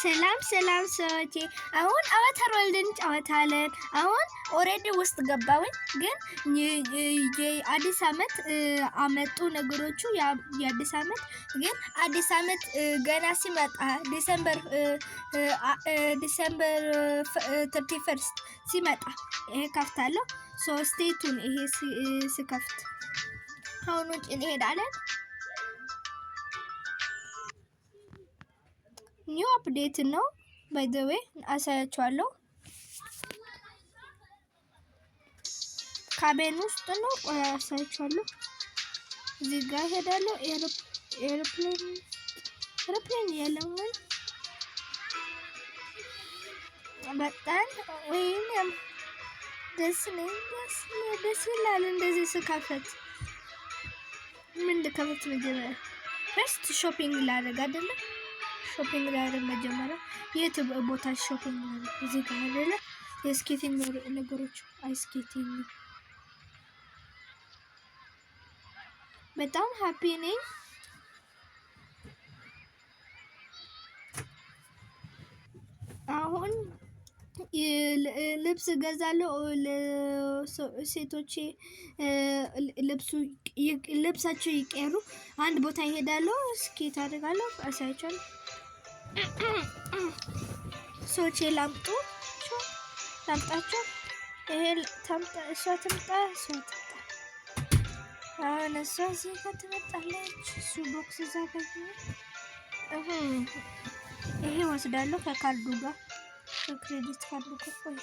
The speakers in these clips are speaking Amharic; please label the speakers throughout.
Speaker 1: ሰላም ሰዎቼ፣ አሁን አቫታር ወልደን እንጫወታለን። አሁን ኦሬዲ ውስጥ ገባሁኝ፣ ግን የአዲስ ዓመት አመጡ ነገሮቹ የአዲስ ዓመት ግን አዲስ ዓመት ገና ሲመጣ ዲሰምበር 31 ሲመጣ ይሄ ከፍታለሁ። ሶስቴቱን ይሄ ስከፍት አሁን ውጭ እንሄዳለን። ኒው አፕዴት ነው ባይ ዘ ዌይ አሳያችኋለሁ። ካቤን ውስጥ ነው አሳያችኋለሁ። እዚህ ጋር ሄዳለሁ። ኤሮፕሌን የለውም በጣም ወይም ደስ ይላል። እንደዚህ ስከፍት ምን ልከፍት መጀመሪያ ፈርስት ሾፒንግ ላደርግ አይደለ? ሾፒንግ ላደርግ መጀመሪያ የት ቦታ ሾፒንግ ላደርግ? እዚህ ጋር አይደለ? የስኬቲንግ ነገሮች አይስኬቲንግ በጣም ሃፒ ነኝ። አሁን ልብስ ገዛለሁ። ሴቶቼ ልብሳቸው ይቀሩ አንድ ቦታ ይሄዳለሁ። ስኬት አደርጋለሁ። አሳያቸዋለሁ። ሰዎቼ ላምጣቸው። ይሄ ታምጣ፣ እሷ ትምጣ፣ እሷ ትምጣ። አሁን እሷ እዚህ ጋር ትመጣለች። እሱ ቦክስ እዛ ጋር ይሄ ወስዳለሁ ከካርዱ ጋር ክሬዲት ካርዱ ከፈል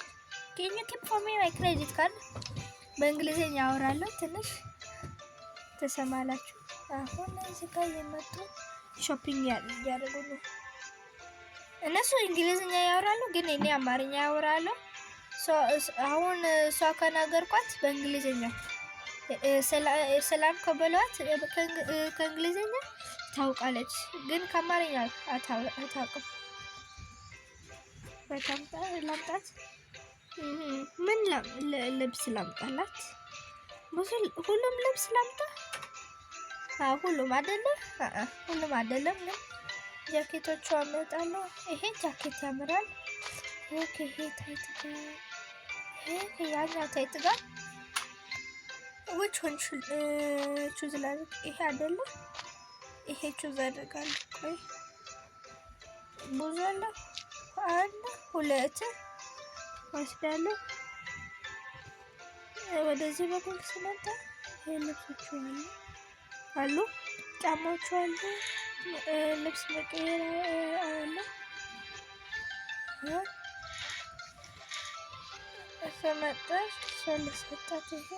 Speaker 1: can you keep for me my credit card በእንግሊዘኛ አወራለሁ። ትንሽ ተሰማላችሁ። አሁን እዚህ ጋር የመጡ ሾፒንግ ያደርጉ ነው። እነሱ እንግሊዘኛ ያወራሉ፣ ግን እኔ አማርኛ ያወራለሁ። አሁን እሷ ከናገርኳት በእንግሊዘኛ ሰላም ከበሏት ከእንግሊዘኛ ታውቃለች፣ ግን ከአማርኛ አታውቅም። በጣም ላምጣት። ምን ልብስ ላምጣላት? ሁሉም ልብስ ላምጣ? ሁሉም አይደለም። ሁሉም አይደለም። ጃኬቶቹ አመጣለሁ። ይሄ ጃኬት ያምራል። ይሄ ታይት ጋር ያኛው ታይት ጋር which one choose ላድርግ? ይሄ አይደለም። ይሄ ቹዝ አድርጋለሁ። ቆይ ብዙ አለ። አንድ ሁለት ወስዳለሁ። ወደዚህ በኩል ስመጣ ልብሶቹ አሉ፣ ጫማዎቹ አሉ፣ ልብስ መቀየር አለ። ሰመጣሽ ሰለሰጣት። ይሄ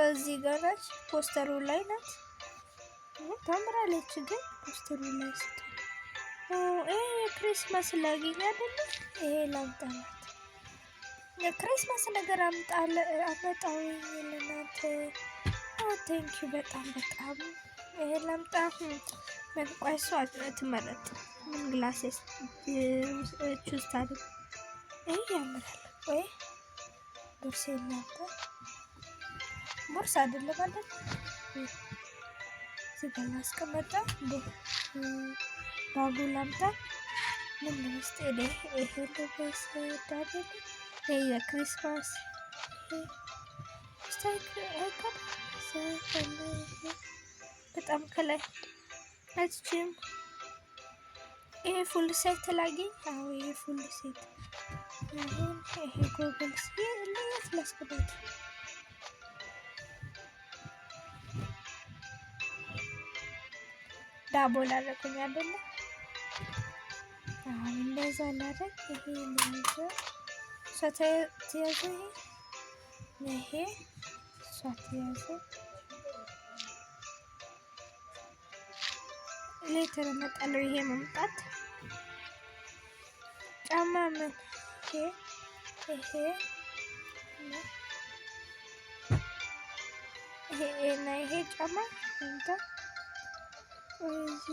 Speaker 1: እዚህ ጋር ናች። ፖስተሩ ላይ ናት። ታምራለች፣ ግን ፖስተሩ ላይ ስትሆን የክሪስማስ ላገኝ አይደለ? ይሄ ላምጣላት። የክሪስማስ ነገር አመጣው ለናንተ። ቴንኪ በጣም ይሄ ላምጣ። ቆይ እሷ ትመረጥ። ምን ግላሴስ ቹዝ ታድርግ? ይሄ ያምራል። ወይ ቦርሳ ላምጣ። ቦርሳ አይደለም አይደል? እዚህ ጋር አስቀመጣ። ባጉ ላምጣ። ምን ልስጥ? ይሄ ልብስ አይደል? ይሄ የክሪስማስ በጣም ከላይ አትችም። ይሄ ፉል ሴት ላገኝ። አዎ ይሄ ፉል ሴት። ይሄ ጎግልስ ለየት ላስቀምጥ። ዳቦ ላደረኩኝ አይደለ? አሁን እንደዛ ላደርግ። ይሄ ለዛ ሰተያዘ ይሄ ሰተያዘ ሌተር መጣለው። ይሄ መምጣት ጫማ ምን ይሄ ጫማ መምጣት ይሄ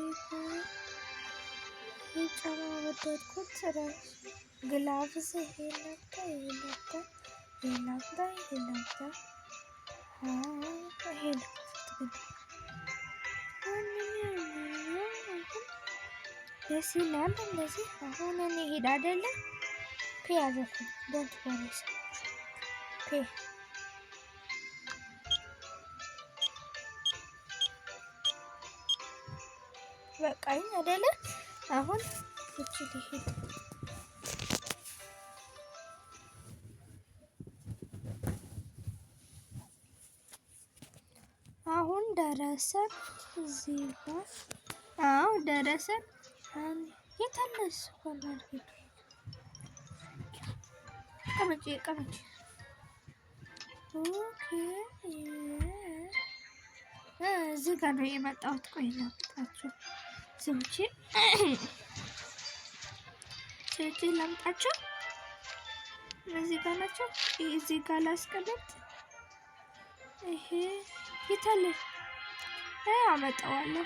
Speaker 1: ጫማ ወደድኩት። ግላቭስ ይሄ ላምጣ። ይሄ ደስ ይላል። እንደዚህ አሁን እኔ ሄድ አይደለ ፔ ያዘኩ ዶንት ወሪስ ፔ በቃኝ አይደለ አሁን እቺ ልሄድ አሁን ደረሰን እዚህ ጋር አዎ ደረሰን። የታለስ ሱፐርማርኬቱ ቀመጭ ኦኬ እዚህ ጋር ነው የመጣሁት። ቆይ ላምጣችሁ ስምቼ ላምጣችሁ። እዚህ ጋር ናቸው። እዚህ ጋር ላስቀምጥ። ይሄ የታለ? አመጣዋለሁ።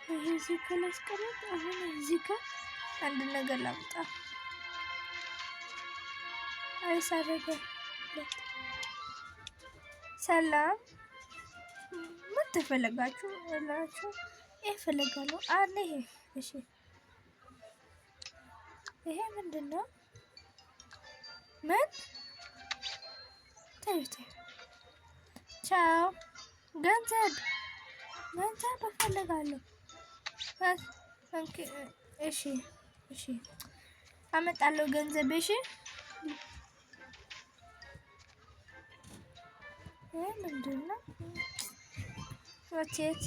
Speaker 1: ይሄ እዚህ ጋር ላስቀምጥ። አሁን እዚህ ጋር አንድ ነገር ላምጣ። አይሳረገ ሰላም ምን ተፈለጋችሁ? እላችሁ ይፈልጋለሁ አለ። ይሄ እሺ፣ ይሄ ምንድነው? ምን ታዩት? ቻው። ገንዘብ እፈልጋለሁ። እሺ አመጣለሁ ገንዘብ። እሺ ምንድነው? ወቴት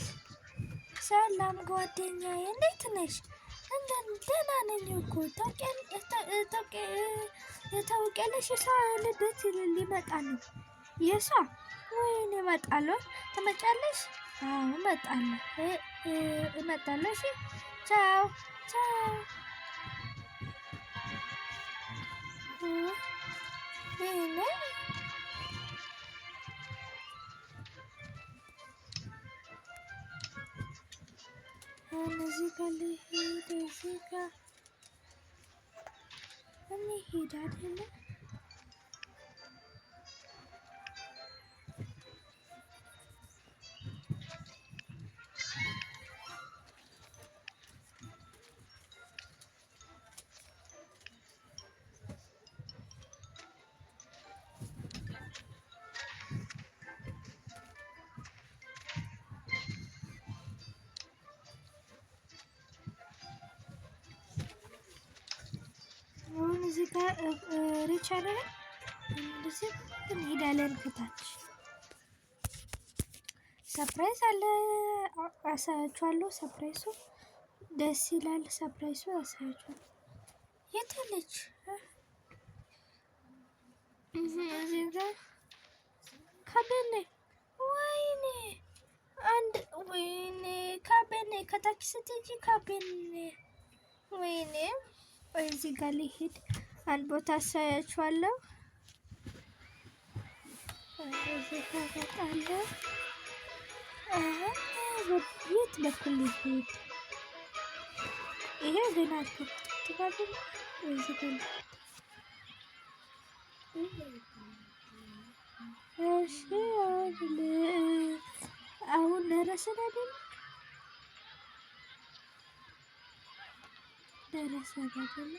Speaker 1: ሰላም ጓደኛዬ፣ እንዴት ነሽ? ደህና ነኝ እኮ ታውቂያለሽ፣ የሷ ልደት ሊመጣ ነው። የሷ ወይኔ እመጣለሁ። ትመጫለሽ? አዎ እመጣለሁ። እሺ ቻው። ይሄኔ እዚህ ጋር ልሄድ፣ እዚህ ጋር እንሂድ አይደለ? እዚህ ጋር ሪች አይደለ? እንደዚህ እንሄዳለን። ከታች ሰርፕራይዝ አለ፣ አሳያችኋለሁ። ሰርፕራይዙ ደስ ይላል። ሰርፕራይዙ አሳያችኋለሁ። የት አለች? እዚህ ጋር ካቤኔ። ወይኔ ካቤኔ፣ ከታች ስትሄጂ ካቤኔ። ወይኔ እዚህ ጋር ልሄድ፣ አንድ ቦታ አሳያችኋለሁ። እዚህ ጋር እመጣለሁ። የት በኩል ልሄድ? ይሄ ገና ትጋብኝ። እዚህ ጋር እሺ፣ አሁን ደረስን አይደል? ደረሰ አይደል?